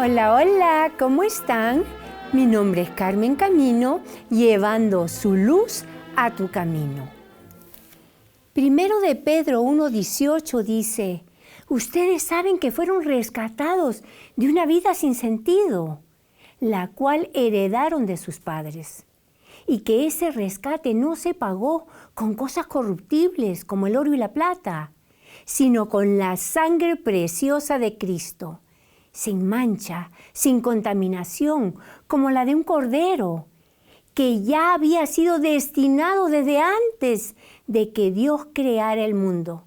Hola, hola, ¿cómo están? Mi nombre es Carmen Camino, llevando su luz a tu camino. Primero de Pedro 1:18 dice, ustedes saben que fueron rescatados de una vida sin sentido, la cual heredaron de sus padres, y que ese rescate no se pagó con cosas corruptibles como el oro y la plata, sino con la sangre preciosa de Cristo, sin mancha, sin contaminación, como la de un cordero, que ya había sido destinado desde antes de que Dios creara el mundo,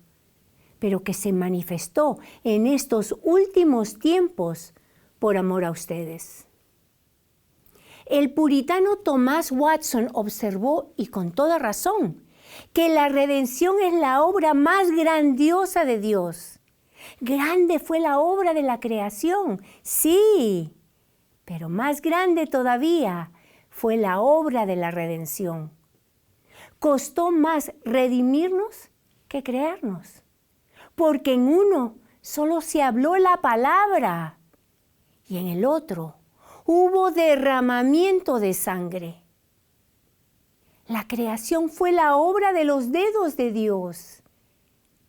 pero que se manifestó en estos últimos tiempos por amor a ustedes. El puritano Thomas Watson observó, y con toda razón, que la redención es la obra más grandiosa de Dios. Grande fue la obra de la creación, sí, pero más grande todavía fue la obra de la redención. Costó más redimirnos que crearnos, porque en uno solo se habló la palabra y en el otro hubo derramamiento de sangre. La creación fue la obra de los dedos de Dios,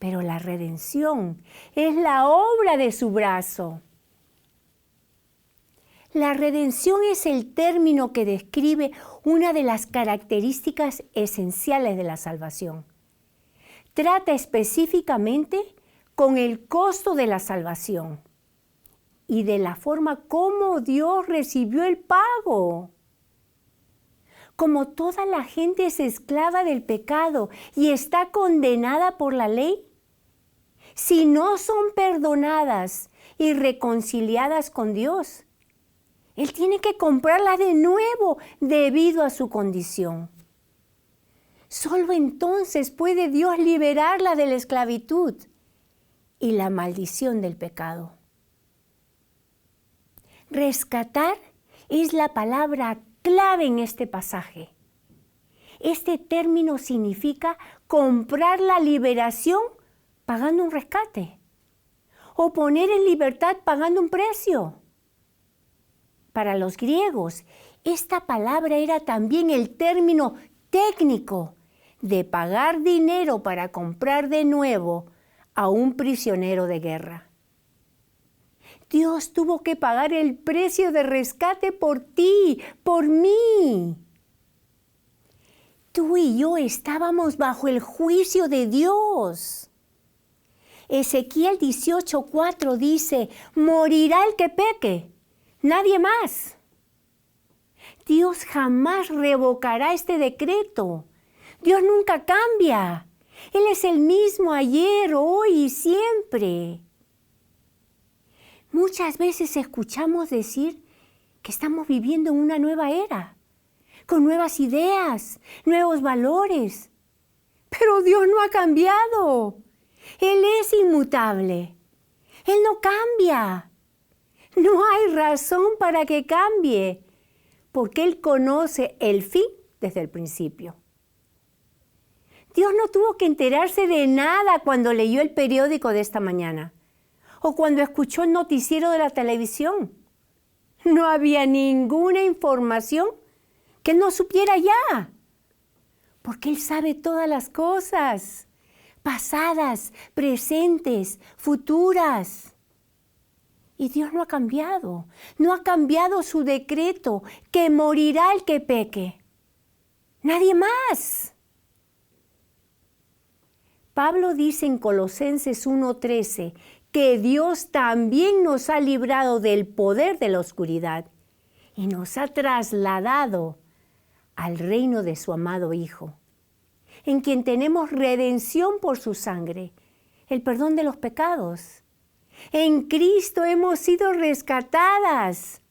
pero la redención es la obra de su brazo. La redención es el término que describe una de las características esenciales de la salvación. Trata específicamente con el costo de la salvación y de la forma como Dios recibió el pago. Como toda la gente es esclava del pecado y está condenada por la ley, si no son perdonadas y reconciliadas con Dios, Él tiene que comprarla de nuevo debido a su condición. Solo entonces puede Dios liberarla de la esclavitud y la maldición del pecado. Rescatar es la palabra clave en este pasaje. Este término significa comprar la liberación pagando un rescate o poner en libertad pagando un precio. Para los griegos, esta palabra era también el término técnico de pagar dinero para comprar de nuevo a un prisionero de guerra. Dios tuvo que pagar el precio de rescate por ti, por mí. Tú y yo estábamos bajo el juicio de Dios. Ezequiel 18:4 dice, morirá el que peque, nadie más. Dios jamás revocará este decreto. Dios nunca cambia. Él es el mismo ayer, hoy y siempre. Muchas veces escuchamos decir que estamos viviendo en una nueva era, con nuevas ideas, nuevos valores. Pero Dios no ha cambiado. Él es inmutable. Él no cambia. No hay razón para que cambie, porque Él conoce el fin desde el principio. Dios no tuvo que enterarse de nada cuando leyó el periódico de esta mañana o cuando escuchó el noticiero de la televisión. No había ninguna información que Él no supiera ya, porque Él sabe todas las cosas, pasadas, presentes, futuras. Y Dios no ha cambiado su decreto, que morirá el que peque. Nadie más. Pablo dice en Colosenses 1:13 que Dios también nos ha librado del poder de la oscuridad y nos ha trasladado al reino de su amado Hijo, en quien tenemos redención por su sangre, el perdón de los pecados. En Cristo hemos sido rescatadas.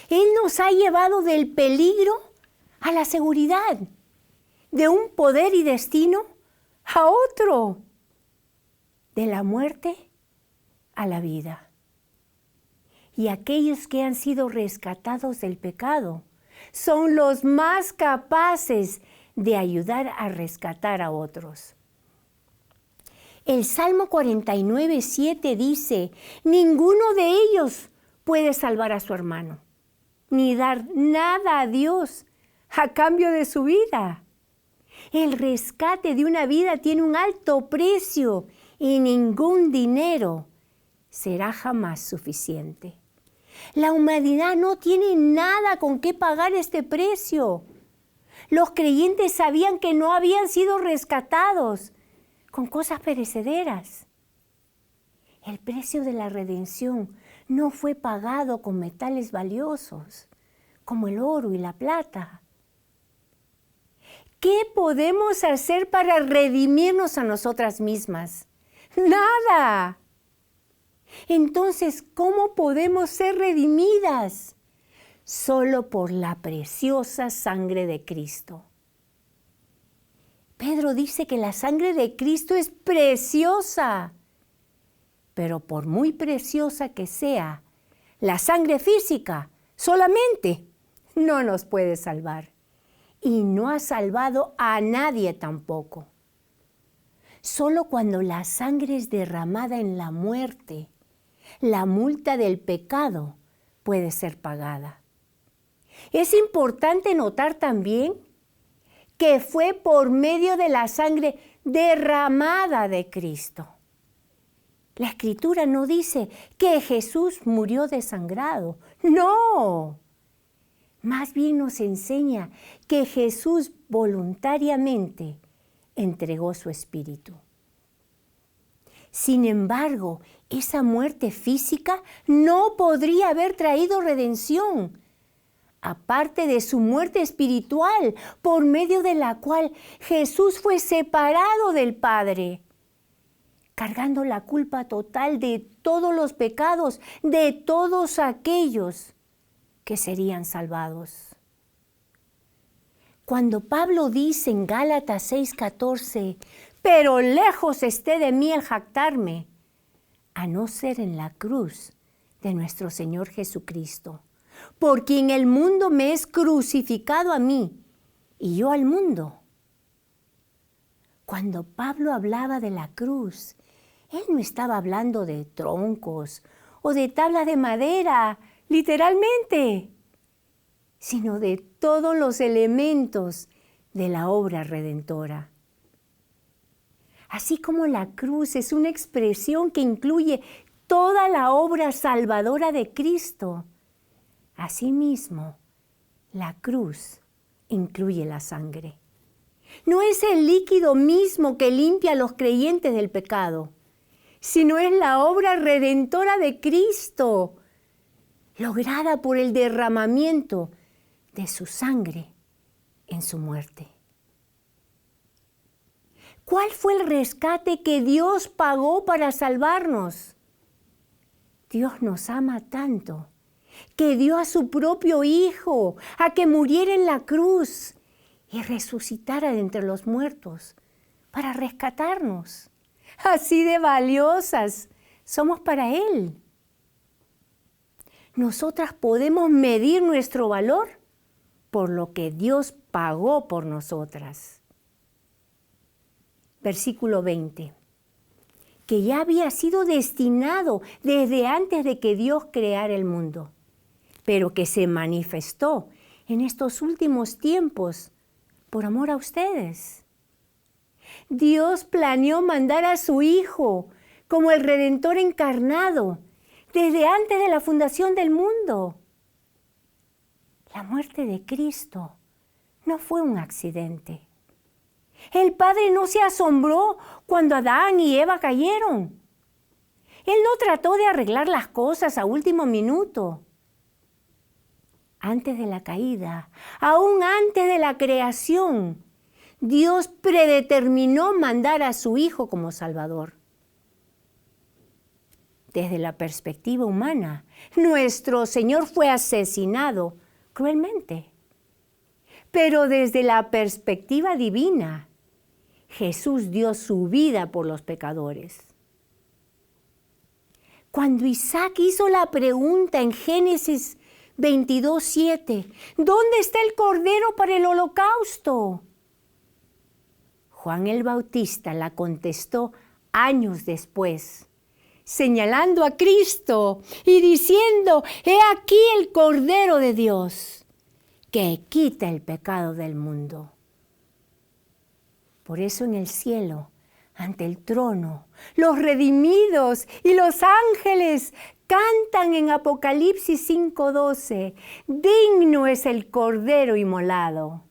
Él nos ha llevado del peligro a la seguridad, de un poder y destino a otro, de la muerte a la vida. Y aquellos que han sido rescatados del pecado son los más capaces de ayudar a rescatar a otros. El Salmo 49:7 dice, ninguno de ellos puede salvar a su hermano, ni dar nada a Dios a cambio de su vida. El rescate de una vida tiene un alto precio y ningún dinero será jamás suficiente. La humanidad no tiene nada con qué pagar este precio. Los creyentes sabían que no habían sido rescatados con cosas perecederas. El precio de la redención no fue pagado con metales valiosos, como el oro y la plata. ¿Qué podemos hacer para redimirnos a nosotras mismas? ¡Nada! Entonces, ¿cómo podemos ser redimidas? Solo por la preciosa sangre de Cristo. Pedro dice que la sangre de Cristo es preciosa, pero por muy preciosa que sea, la sangre física solamente no nos puede salvar. Y no ha salvado a nadie tampoco. Solo cuando la sangre es derramada en la muerte, la multa del pecado puede ser pagada. Es importante notar también que fue por medio de la sangre derramada de Cristo. La Escritura no dice que Jesús murió desangrado. ¡No! Más bien nos enseña que Jesús voluntariamente entregó su espíritu. Sin embargo, esa muerte física no podría haber traído redención, aparte de su muerte espiritual, por medio de la cual Jesús fue separado del Padre, cargando la culpa total de todos los pecados de todos aquellos que serían salvados. Cuando Pablo dice en Gálatas 6:14, pero lejos esté de mí el jactarme, a no ser en la cruz de nuestro Señor Jesucristo, por quien el mundo me es crucificado a mí y yo al mundo. Cuando Pablo hablaba de la cruz, él no estaba hablando de troncos o de tablas de madera, literalmente, sino de todos los elementos de la obra redentora. Así como la cruz es una expresión que incluye toda la obra salvadora de Cristo, asimismo, la cruz incluye la sangre. No es el líquido mismo que limpia a los creyentes del pecado, sino es la obra redentora de Cristo, lograda por el derramamiento de su sangre en su muerte. ¿Cuál fue el rescate que Dios pagó para salvarnos? Dios nos ama tanto que dio a su propio Hijo a que muriera en la cruz y resucitara de entre los muertos para rescatarnos. Así de valiosas somos para Él. Nosotras podemos medir nuestro valor por lo que Dios pagó por nosotras. Versículo 20. Que ya había sido destinado desde antes de que Dios creara el mundo, pero que se manifestó en estos últimos tiempos por amor a ustedes. Dios planeó mandar a su Hijo como el Redentor encarnado desde antes de la fundación del mundo. La muerte de Cristo no fue un accidente. El Padre no se asombró cuando Adán y Eva cayeron. Él no trató de arreglar las cosas a último minuto. Antes de la caída, aún antes de la creación, Dios predeterminó mandar a su Hijo como Salvador. Desde la perspectiva humana, nuestro Señor fue asesinado cruelmente. Pero desde la perspectiva divina, Jesús dio su vida por los pecadores. Cuando Isaac hizo la pregunta en Génesis 22:7, ¿dónde está el cordero para el holocausto? Juan el Bautista la contestó años después, señalando a Cristo y diciendo, he aquí el Cordero de Dios, que quita el pecado del mundo. Por eso en el cielo, ante el trono, los redimidos y los ángeles cantan en Apocalipsis 5:12, digno es el Cordero inmolado